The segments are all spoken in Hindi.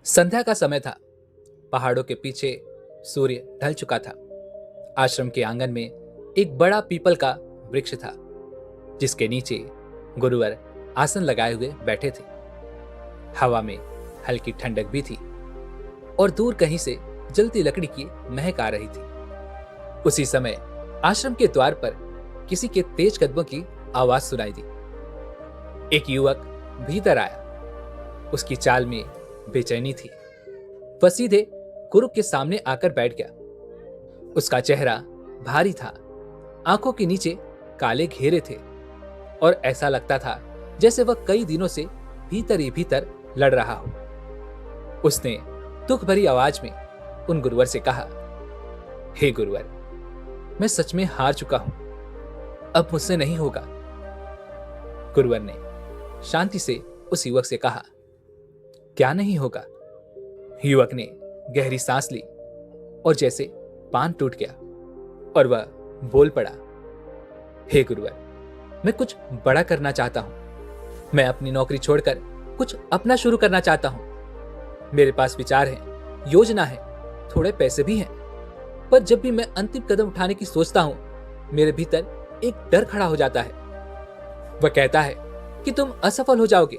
संध्या का समय था। पहाड़ों के पीछे सूर्य ढल चुका था। आश्रम के आंगन में एक बड़ा पीपल का वृक्ष था, जिसके नीचे गुरुवर आसन लगाए हुए बैठे थे। हवा में हल्की ठंडक भी थी और दूर कहीं से जलती लकड़ी की महक आ रही थी। उसी समय आश्रम के द्वार पर किसी के तेज कदमों की आवाज सुनाई दी। एक युवक भीतर आया। उसकी चाल में बेचैनी थी। वह सीधे गुरु के सामने आकर बैठ गया। उसका चेहरा भारी था, आंखों के नीचे काले घेरे थे और ऐसा लगता था जैसे वह कई दिनों से भीतर ही भीतर लड़ रहा हो। उसने दुख भरी आवाज में उन गुरुवर से कहा, हे गुरुवर, मैं सच में हार चुका हूं, अब मुझसे नहीं होगा। गुरुवर ने शांति से उस युवक से कहा, क्या नहीं होगा? युवक ने गहरी सांस ली और जैसे पान टूट गया और वह बोल पड़ा, हे गुरुवर, मैं कुछ बड़ा करना चाहता हूं। मैं अपनी नौकरी छोड़कर कुछ अपना शुरू करना चाहता हूं। मेरे पास विचार है, योजना है, थोड़े पैसे भी हैं, पर जब भी मैं अंतिम कदम उठाने की सोचता हूं, मेरे भीतर एक डर खड़ा हो जाता है। वह कहता है कि तुम असफल हो जाओगे।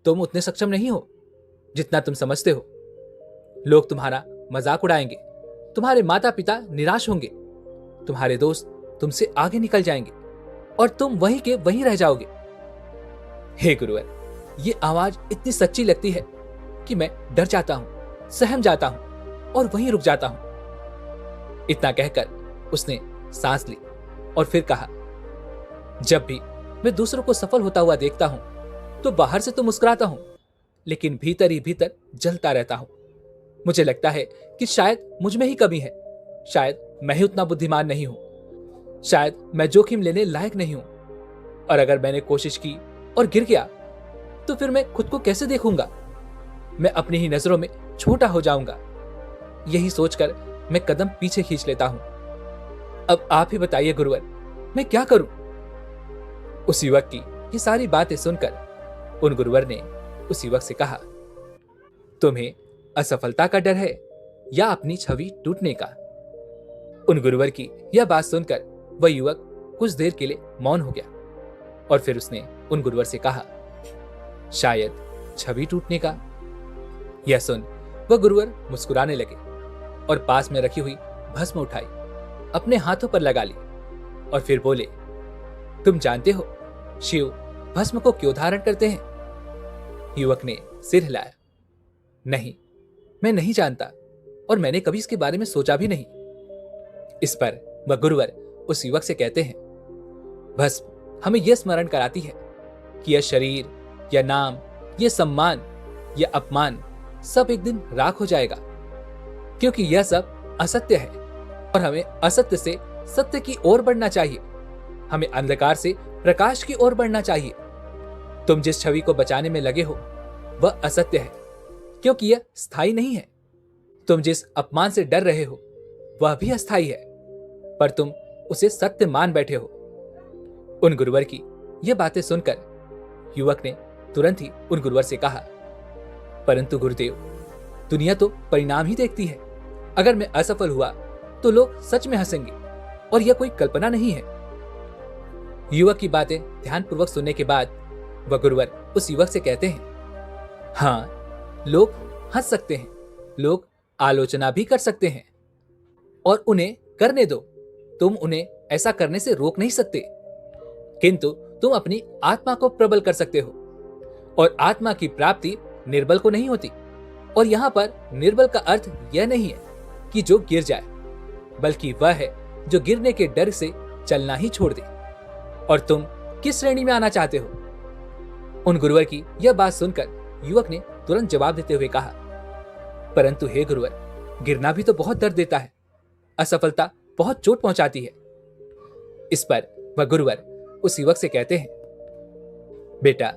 तुम उतने सक्षम नहीं हो जितना तुम समझते हो। लोग तुम्हारा मजाक उड़ाएंगे, तुम्हारे माता पिता निराश होंगे, तुम्हारे दोस्त तुमसे आगे निकल जाएंगे और तुम वहीं के वहीं रह जाओगे। हे गुरुवर, ये आवाज इतनी सच्ची लगती है कि मैं डर जाता हूं, सहम जाता हूं और वहीं रुक जाता हूं। इतना कहकर उसने सांस ली और फिर कहा, जब भी मैं दूसरों को सफल होता हुआ देखता हूं तो बाहर से तो मुस्कुराता हूं, लेकिन भीतर ही भीतर जलता रहता हूं। मुझे लगता है कि शायद मुझ में ही कमी है, शायद मैं ही उतना बुद्धिमान नहीं हूं, शायद मैं जोखिम लेने लायक नहीं हूं, और अगर मैंने कोशिश की और गिर गया तो फिर मैं खुद को कैसे देखूंगा? मैं अपनी ही नजरों में छोटा हो जाऊंगा। यही सोचकर मैं कदम पीछे खींच लेता हूं। अब आप ही बताइए गुरुवर, मैं क्या करूं? उस युवक की ये सारी बातें सुनकर उन गुरुवर ने उस युवक से कहा, तुम्हें असफलता का डर है या अपनी छवि टूटने का? उन गुरुवर की यह बात सुनकर वह युवक कुछ देर के लिए मौन हो गया और फिर उसने उन गुरुवर से कहा, शायद छवि टूटने का। यह सुन वह गुरुवर मुस्कुराने लगे और पास में रखी हुई भस्म उठाई, अपने हाथों पर लगा ली और फिर बोले, तुम जानते हो शिव भस्म को क्यों धारण करते हैं? युवक ने सिर हिलाया, नहीं, मैं नहीं जानता और मैंने कभी इसके बारे में सोचा भी नहीं। इस पर वह गुरुवर उस युवक से कहते हैं, भस्म हमें यह स्मरण कराती है कि यह शरीर, यह नाम, यह सम्मान, यह अपमान सब एक दिन राख हो जाएगा, क्योंकि यह सब असत्य है और हमें असत्य से सत्य की ओर बढ़ना चाहिए। हमें अंधकार से प्रकाश की ओर बढ़ना चाहिए। तुम जिस छवि को बचाने में लगे हो वह असत्य है, क्योंकि यह स्थायी नहीं है। तुम जिस अपमान से डर रहे हो वह भी अस्थायी है, पर तुम उसे सत्य मान बैठे हो। उन गुरुवर की यह बातें सुनकर युवक ने तुरंत ही उन गुरुवर से कहा, परंतु गुरुदेव, दुनिया तो परिणाम ही देखती है। अगर मैं असफल हुआ तो लोग सच में हंसेंगे और यह कोई कल्पना नहीं है। युवक की बातें ध्यानपूर्वक सुनने के बाद वह गुरुवर उस युवक से कहते हैं, हाँ, लोग हंस सकते हैं, लोग आलोचना भी कर सकते हैं और उन्हें करने दो। तुम उन्हें ऐसा करने से रोक नहीं सकते, किंतु तुम अपनी आत्मा को प्रबल कर सकते हो और आत्मा की प्राप्ति निर्बल को नहीं होती। और यहां पर निर्बल का अर्थ यह नहीं है कि जो गिर जाए, बल्कि वह है जो गिरने के डर से चलना ही छोड़ दे। और तुम किस श्रेणी में आना चाहते हो? उन गुरुवर की यह बात सुनकर युवक ने तुरंत जवाब देते हुए कहा, परंतु हे गुरुवर, गिरना भी तो बहुत दर्द देता है, असफलता बहुत चोट पहुंचाती है। इस पर वह गुरुवर उस युवक से कहते हैं, बेटा,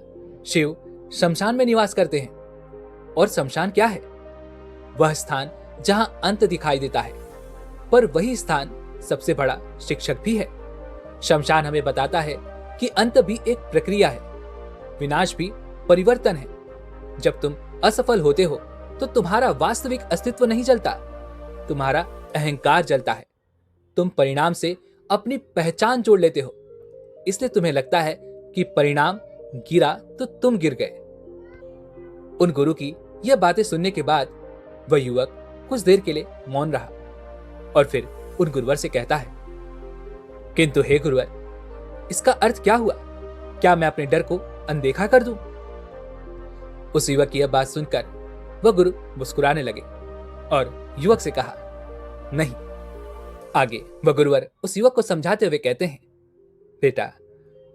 शिव शमशान में निवास करते हैं और शमशान क्या है? वह स्थान जहां अंत दिखाई देता है, पर वही स्थान सबसे बड़ा शिक्षक भी है। शमशान हमें बताता है कि अंत भी एक प्रक्रिया है, विनाश भी परिवर्तन है। जब तुम असफल होते हो तो तुम्हारा वास्तविक अस्तित्व नहीं जलता, तुम्हारा अहंकार जलता है। तुम परिणाम से अपनी पहचान जोड़ लेते हो, इसलिए तुम्हें लगता है कि परिणाम गिरा तो तुम गिर गए। उन गुरु की यह बातें सुनने के बाद वह युवक कुछ देर के लिए मौन रहा और फिर उन गुरुवर से कहता है, किंतु हे गुरुवर, इसका अर्थ क्या हुआ? क्या मैं अपने डर को अनदेखा कर दूं? उस युवक की यह बात सुनकर वह गुरु मुस्कुराने लगे और युवक से कहा, नहीं। आगे वह गुरुवर उस युवक को समझाते हुए कहते हैं, बेटा,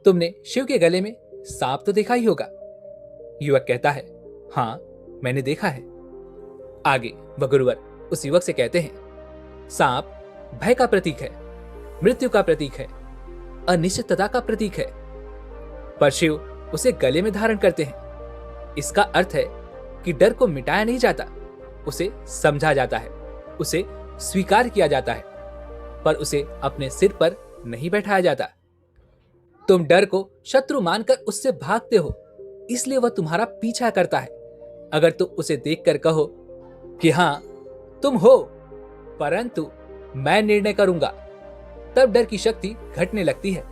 तुमने शिव के गले में सांप तो देखा ही होगा। युवक कहता है, हाँ, मैंने देखा है। आगे वह गुरुवर उस युवक से कहते हैं, सांप भय का प्रतीक है, मृत्यु का प्रतीक है, अनिश्चितता का प्रतीक है, पर शिव उसे गले में धारण करते हैं। इसका अर्थ है कि डर को मिटाया नहीं जाता, उसे समझा जाता है, उसे स्वीकार किया जाता है, पर उसे अपने सिर पर नहीं बैठाया जाता। तुम डर को शत्रु मानकर उससे भागते हो, इसलिए वह तुम्हारा पीछा करता है। अगर तुम उसे देखकर कहो कि हाँ तुम हो, परंतु मैं निर्णय करूंगा, तब डर की शक्ति घटने लगती है।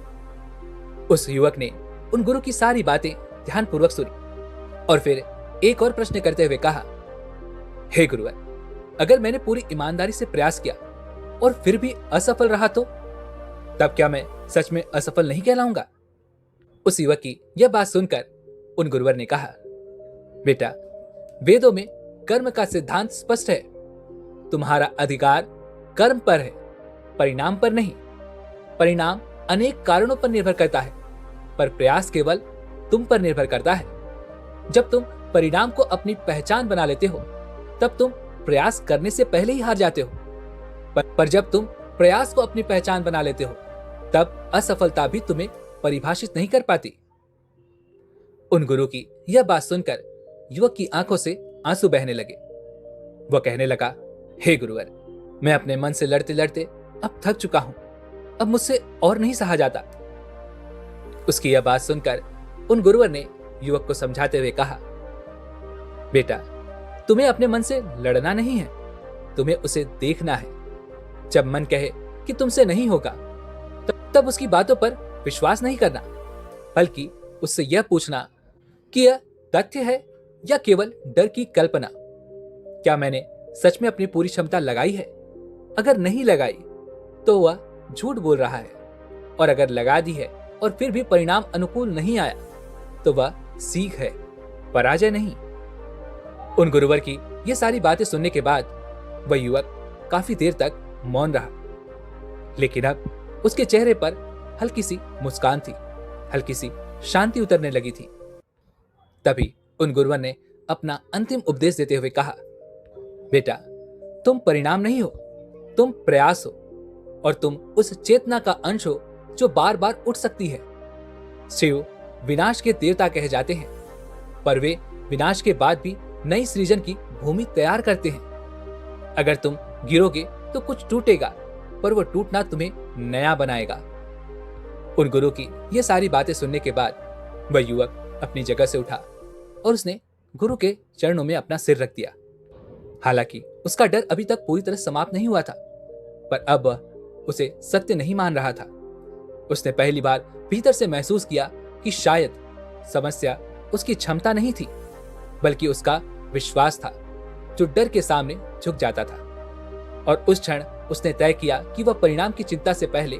उस युवक ने उन गुरु की सारी बातें ध्यानपूर्वक सुनी और फिर एक और प्रश्न करते हुए कहा, हे गुरुवर, अगर मैंने पूरी ईमानदारी से प्रयास किया और फिर भी असफल रहा तो तब क्या मैं सच में असफल नहीं कहलाऊंगा? उस युवक की यह बात सुनकर उन गुरुवर ने कहा, बेटा, वेदों में कर्म का सिद्धांत स्पष्ट है। तुम्हारा अधिकार कर्म पर है, परिणाम पर नहीं। परिणाम अनेक कारणों पर निर्भर करता है, पर प्रयास केवल तुम पर निर्भर करता है। जब तुम परिणाम को अपनी पहचान बना लेते हो, तब तुम प्रयास करने से पहले ही हार जाते हो। पर जब तुम प्रयास को अपनी पहचान बना लेते हो, तब असफलता भी तुम्हें परिभाषित नहीं कर पाती। उन गुरु की यह बात सुनकर युवक की आंखों से आंसू बहने लगे। वह कहने लगा, हे गुरुवर, मैं अपने मन से लड़ते लड़ते अब थक चुका हूं, अब मुझसे और नहीं सहा जाता। उसकी यह बात सुनकर उन गुरुवर ने युवक को समझाते हुए कहा, बेटा, तुम्हें अपने मन से लड़ना नहीं है, तुम्हें उसे देखना है। जब मन कहे कि तुमसे नहीं होगा, तब उसकी बातों पर विश्वास नहीं करना, बल्कि उससे यह पूछना कि यह तथ्य है या केवल डर की कल्पना। क्या मैंने सच में अपनी पूरी क्षमता लगाई है? अगर नहीं लगाई तो वह झूठ बोल रहा है, और अगर लगा दी है और फिर भी परिणाम अनुकूल नहीं आया तो वह सीख है, पराजय नहीं। उन गुरुवर की ये सारी बातें सुनने के बाद वह युवक काफी देर तक मौन रहा, लेकिन अब उसके चेहरे पर हल्की सी मुस्कान थी, हल्की सी शांति उतरने लगी थी। तभी उन गुरुवर ने अपना अंतिम उपदेश देते हुए कहा, बेटा, तुम परिणाम नहीं हो, तुम प्रयास हो, और तुम उस चेतना का अंश हो जो बार बार उठ सकती है। शिव विनाश के देवता कहे जाते हैं, पर वे विनाश के बाद भी नई सृजन की भूमि तैयार करते हैं। अगर तुम गिरोगे तो कुछ टूटेगा, पर वो टूटना तुम्हें नया बनाएगा। उन गुरु की ये सारी बातें सुनने के बाद वह युवक अपनी जगह से उठा और उसने गुरु के चरणों में अपना सिर रख दिया। हालांकि उसका डर अभी तक पूरी तरह समाप्त नहीं हुआ था, पर अब वह उसे सत्य नहीं मान रहा था। उसने पहली बार भीतर से महसूस किया कि शायद समस्या उसकी क्षमता नहीं थी, बल्कि उसका विश्वास था जो डर के सामने झुक जाता था। और उस क्षण उसने तय किया कि वह परिणाम की चिंता से पहले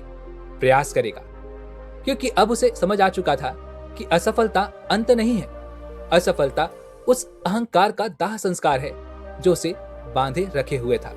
प्रयास करेगा, क्योंकि अब उसे समझ आ चुका था कि असफलता अंत नहीं है। असफलता उस अहंकार का दाह संस्कार है जो उसे बांधे रखे हुए था।